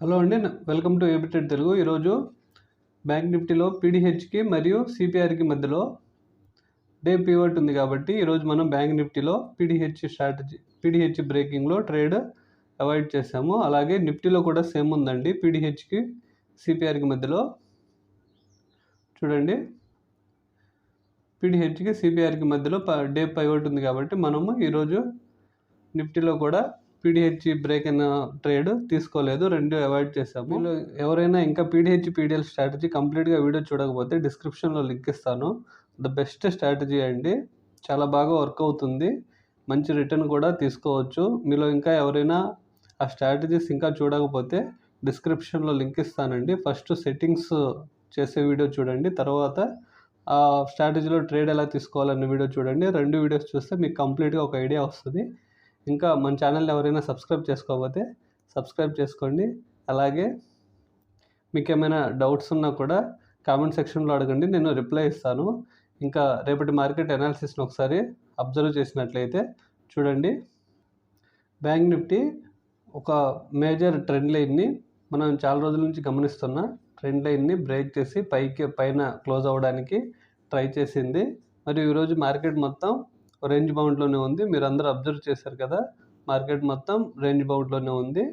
Hello అండి, welcome to ఏబిటెడ్ Telugu. ఈరోజు bank నిఫ్టీలో పీడిహెచ్కి మరియు సిపిఆర్కి మధ్యలో డే పివట్ ఉంది కాబట్టి ఈరోజు మనం బ్యాంక్ నిఫ్టీలో పీడిహెచ్ బ్రేకింగ్లో ట్రేడ్ అవాయిడ్ చేసాము. అలాగే నిఫ్టీలో కూడా సేమ్ ఉందండి. పీడిహెచ్కి సిపిఆర్కి మధ్యలో చూడండి, పీడిహెచ్కి సిపిఆర్కి మధ్యలో డే పివట్ ఉంది కాబట్టి మనము ఈరోజు నిఫ్టీలో కూడా పీడిహెచ్ బ్రేక్ అయిన ట్రేడ్ తీసుకోలేదు, రెండు అవాయిడ్ చేసాము. ఎవరైనా ఇంకా పీడిఎల్ స్ట్రాటజీ కంప్లీట్గా వీడియో చూడకపోతే డిస్క్రిప్షన్లో లింక్ ఇస్తాను. ద బెస్ట్ స్ట్రాటజీ అండి, చాలా బాగా వర్క్ అవుతుంది, మంచి రిటర్న్ కూడా తీసుకోవచ్చు. మీలో ఇంకా ఎవరైనా ఆ స్ట్రాటజీస్ ఇంకా చూడకపోతే డిస్క్రిప్షన్లో లింక్ ఇస్తానండి. ఫస్ట్ సెట్టింగ్స్ చేసే వీడియో చూడండి, తర్వాత ఆ స్ట్రాటజీలో ట్రేడ్ ఎలా తీసుకోవాలన్న వీడియో చూడండి. రెండు వీడియోస్ చూస్తే మీకు కంప్లీట్గా ఒక ఐడియా వస్తుంది. ఇంకా మన ఛానల్ని ఎవరైనా సబ్స్క్రైబ్ చేసుకోకపోతే సబ్స్క్రైబ్ చేసుకోండి. అలాగే మీకు ఏమైనా డౌట్స్ ఉన్నా కూడా కామెంట్ సెక్షన్లో అడగండి, నేను రిప్లై ఇస్తాను. ఇంకా రేపటి మార్కెట్ అనాలిసిస్ని ఒకసారి అబ్జర్వ్ చేసినట్లయితే చూడండి, బ్యాంక్ నిఫ్టీ ఒక మేజర్ ట్రెండ్ లైన్ని మనం చాలా రోజుల నుంచి గమనిస్తున్న ట్రెండ్ లైన్ని బ్రేక్ చేసి పైన క్లోజ్ అవ్వడానికి ట్రై చేసింది. మరియు ఈరోజు మార్కెట్ మొత్తం రేంజ్ బౌండ్లోనే ఉంది. మీరు అందరూ అబ్జర్వ్ చేశారు కదా, మార్కెట్ మొత్తం రేంజ్ బౌండ్లోనే ఉంది.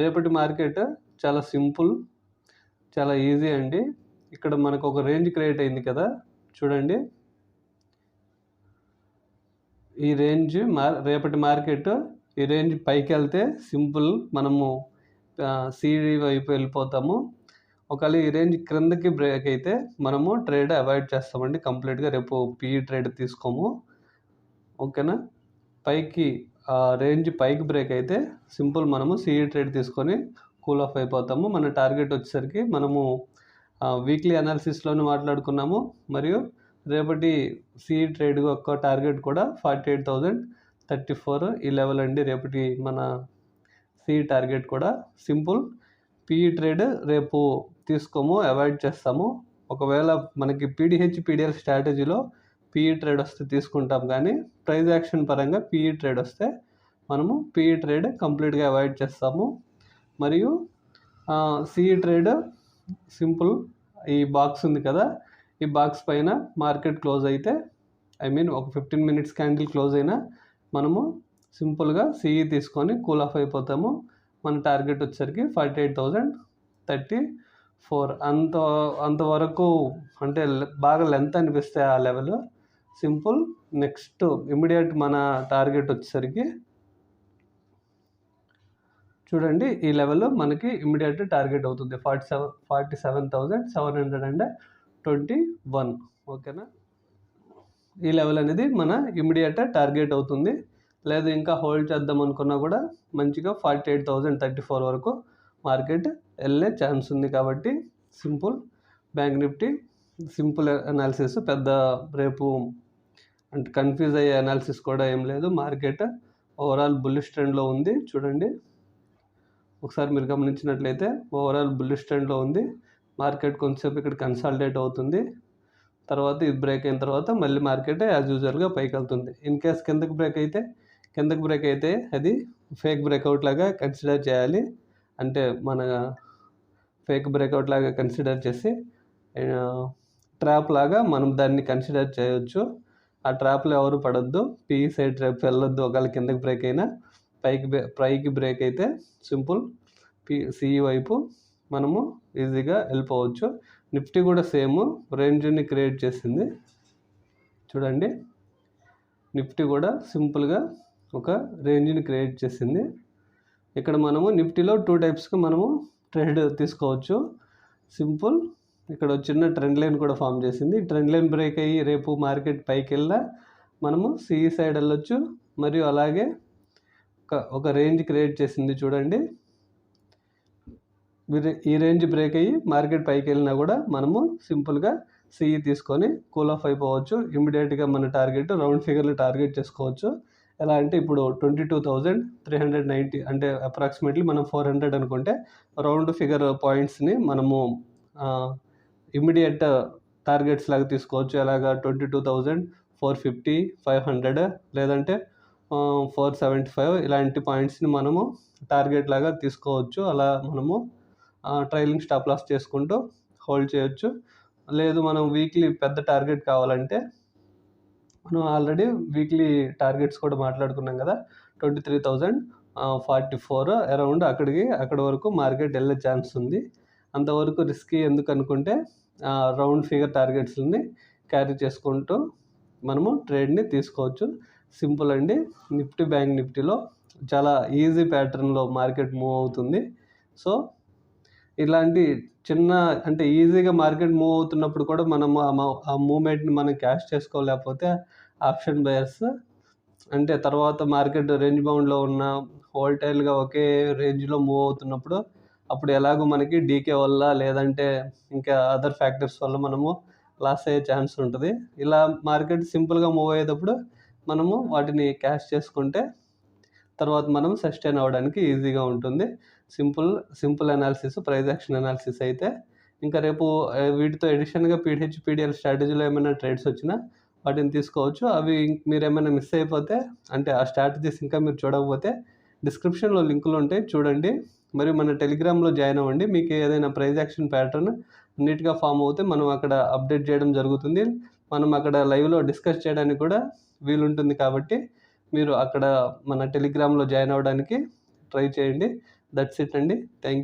రేపటి మార్కెట్ చాలా సింపుల్, చాలా ఈజీ అండి. ఇక్కడ మనకు ఒక రేంజ్ క్రియేట్ అయింది కదా, చూడండి. ఈ రేంజ్ రేపటి మార్కెట్ ఈ రేంజ్ పైకి వెళ్తే సింపుల్ మనము సిడి వైపు వెళ్ళిపోతాము. ఒకవేళ ఈ రేంజ్ క్రిందకి బ్రేక్ అయితే మనము ట్రేడ్ అవాయిడ్ చేస్తామండి కంప్లీట్గా. రేపు పిఈ ట్రేడ్ తీసుకోము, ఓకేనా. పైకి రేంజ్ పైకి బ్రేక్ అయితే సింపుల్ మనము సిఈ ట్రేడ్ తీసుకొని కూల్ ఆఫ్ అయిపోతాము. మన టార్గెట్ వచ్చేసరికి మనము వీక్లీ అనాలిసిస్లోనే మాట్లాడుకున్నాము. మరియు రేపటి సిఈ ట్రేడ్ యొక్క టార్గెట్ కూడా 48,034 ఈ లెవెల్ అండి. రేపటి మన సిఈ టార్గెట్ కూడా సింపుల్. పిఈ ట్రేడ్ రేపు తీసుకోము, అవాయిడ్ చేస్తాము. ఒకవేళ మనకి పీడిఎల్ స్ట్రాటజీలో పిఈ ట్రేడ్ వస్తే తీసుకుంటాం, కానీ ప్రైజ్ యాక్షన్ పరంగా పిఈ ట్రేడ్ వస్తే మనము పిఈ ట్రేడ్ కంప్లీట్గా అవాయిడ్ చేస్తాము. మరియు సిఈ ట్రేడ్ సింపుల్, ఈ బాక్స్ ఉంది కదా, ఈ బాక్స్ పైన మార్కెట్ క్లోజ్ అయితే ఒక 15 మినిట్స్ క్యాండిల్ క్లోజ్ అయినా మనము సింపుల్గా సిఈ తీసుకొని కూల్ ఆఫ్ అయిపోతాము. మన టార్గెట్ వచ్చేసరికి 48,034. అంతవరకు అంటే బాగా లెంత్ అనిపిస్తే ఆ లెవెల్ సింపుల్. నెక్స్ట్ ఇమ్మీడియట్ మన టార్గెట్ వచ్చేసరికి చూడండి, ఈ లెవెల్ మనకి ఇమ్మీడియట్ టార్గెట్ అవుతుంది 47,721, ఓకేనా. ఈ లెవెల్ అనేది మన ఇమ్మీడియట్ టార్గెట్ అవుతుంది. లేదు ఇంకా హోల్డ్ చేద్దాం అనుకున్నా కూడా మంచిగా 48,034 వరకు మార్కెట్ వెళ్ళే ఛాన్స్ ఉంది. కాబట్టి simple bank Nifty simple analysis, పెద్ద రేపు అంటే కన్ఫ్యూజ్ అయ్యే అనాలిసిస్ కూడా ఏం లేదు. మార్కెట్ ఓవరాల్ బుల్లిష్ ట్రెండ్లో ఉంది. చూడండి, ఒకసారి మీరు గమనించినట్లయితే ఓవరాల్ బుల్లిష్ ట్రెండ్లో ఉంది. మార్కెట్ కొంచెంసేపు ఇక్కడ కన్సాలిడేట్ అవుతుంది, తర్వాత ఇది బ్రేక్ అయిన తర్వాత మళ్ళీ మార్కెట్ యాజ్ యూజువల్గా పైకి వెళ్తుంది. ఇన్ కేస్ కిందకి బ్రేక్ అయితే అది ఫేక్ బ్రేక్అవుట్ లాగా కన్సిడర్ చేయాలి. అంటే మన ఫేక్ బ్రేక్అవుట్ లాగా కన్సిడర్ చేసి ట్రాప్ లాగా మనం దాన్ని కన్సిడర్ చేయొచ్చు. ఆ ట్రాప్లో ఎవరు పడొద్దు, పిఈ సైడ్ ట్రాప్ వెళ్ళొద్దు. ఒకవేళ కిందకి బ్రేక్ అయినా పైకి బ్రేక్ అయితే సింపుల్ సిఈ వైపు మనము ఈజీగా వెళ్ళిపోవచ్చు. నిఫ్టీ కూడా సేమ్ రేంజ్ని క్రియేట్ చేసింది. చూడండి, నిఫ్టీ కూడా సింపుల్గా ఒక రేంజ్ని క్రియేట్ చేసింది. ఇక్కడ మనము నిఫ్టీలో 2 టైప్స్కి మనము ట్రేడ్ తీసుకోవచ్చు. సింపుల్, ఇక్కడ చిన్న ట్రెండ్ లైన్ కూడా ఫామ్ చేసింది. ట్రెండ్ లైన్ బ్రేక్ అయ్యి రేపు మార్కెట్ పైకి వెళ్ళినా మనము సిఈ సైడ్ వెళ్ళొచ్చు. మరియు అలాగే ఒక రేంజ్ క్రియేట్ చేసింది. చూడండి, ఈ రేంజ్ బ్రేక్ అయ్యి మార్కెట్ పైకి వెళ్ళినా కూడా మనము సింపుల్గా సిఈ తీసుకొని కూల్ ఆఫ్ అయిపోవచ్చు. ఇమ్మీడియట్గా మన టార్గెట్ రౌండ్ ఫిగర్లు టార్గెట్ చేసుకోవచ్చు. ఎలా అంటే ఇప్పుడు 22,390 అంటే అప్రాక్సిమేట్లీ మనం 400 అనుకుంటే రౌండ్ ఫిగర్ పాయింట్స్ని మనము ఇమ్మీడియట్ టార్గెట్స్ లాగా తీసుకోవచ్చు. ఎలాగా 22,450, 500 లేదంటే 475 ఇలాంటి పాయింట్స్ని మనము టార్గెట్ లాగా తీసుకోవచ్చు. అలా మనము ట్రైలింగ్ స్టాప్ లాస్ చేసుకుంటూ హోల్డ్ చేయొచ్చు. లేదు మనం వీక్లీ పెద్ద టార్గెట్ కావాలంటే మనం ఆల్రెడీ వీక్లీ టార్గెట్స్ కూడా మాట్లాడుకున్నాం కదా, 23,044 అరౌండ్ అక్కడి వరకు మార్కెట్ వెళ్ళే ఛాన్స్ ఉంది. అంతవరకు రిస్కీ ఎందుకు అనుకుంటే రౌండ్ ఫిగర్ టార్గెట్స్ని క్యారీ చేసుకుంటూ మనము ట్రేడ్ని తీసుకోవచ్చు. సింపుల్ అండి. నిఫ్టీ బ్యాంక్ నిఫ్టీలో చాలా ఈజీ ప్యాటర్న్లో మార్కెట్ మూవ్ అవుతుంది. సో ఇలాంటి చిన్న అంటే ఈజీగా మార్కెట్ మూవ్ అవుతున్నప్పుడు కూడా మనము ఆ మూమెంట్ని మనం క్యాష్ చేసుకోలేకపోతే ఆప్షన్ బయర్స్ అంటే తర్వాత మార్కెట్ రేంజ్ బౌండ్లో ఉన్న వోల్టైల్గా ఒకే రేంజ్లో మూవ్ అవుతున్నప్పుడు అప్పుడు ఎలాగో మనకి డీకే వల్ల లేదంటే ఇంకా అదర్ ఫ్యాక్టర్స్ వల్ల మనము లాస్ అయ్యే ఛాన్స్ ఉంటుంది. ఇలా మార్కెట్ సింపుల్గా మూవ్ అయ్యేటప్పుడు మనము వాటిని క్యాష్ చేసుకుంటే తర్వాత మనం సస్టైన్ అవ్వడానికి ఈజీగా ఉంటుంది. Simple analysis, price action analysis అయితే ఇంకా రేపు వీటితో ఎడిషన్గా పీడిహెచ్ పీడిఎల్ స్ట్రాటజీలో ఏమైనా ట్రేడ్స్ వచ్చినా వాటిని తీసుకోవచ్చు. అవి మీరు ఏమైనా మిస్ అయిపోతే అంటే ఆ స్ట్రాటజీస్ ఇంకా మీరు చూడకపోతే డిస్క్రిప్షన్లో లింకులు ఉంటాయి, చూడండి. మరియు మన టెలిగ్రామ్లో జాయిన్ అవ్వండి. మీకు ఏదైనా ప్రైస్ యాక్షన్ ప్యాటర్న్ నీట్గా ఫామ్ అవుతే మనం అక్కడ అప్డేట్ చేయడం జరుగుతుంది. మనం అక్కడ లైవ్లో డిస్కస్ చేయడానికి కూడా వీలుంటుంది. కాబట్టి మీరు అక్కడ మన టెలిగ్రామ్లో జాయిన్ అవ్వడానికి ట్రై చేయండి. దట్స్ ఇట్ అండి. Thank you.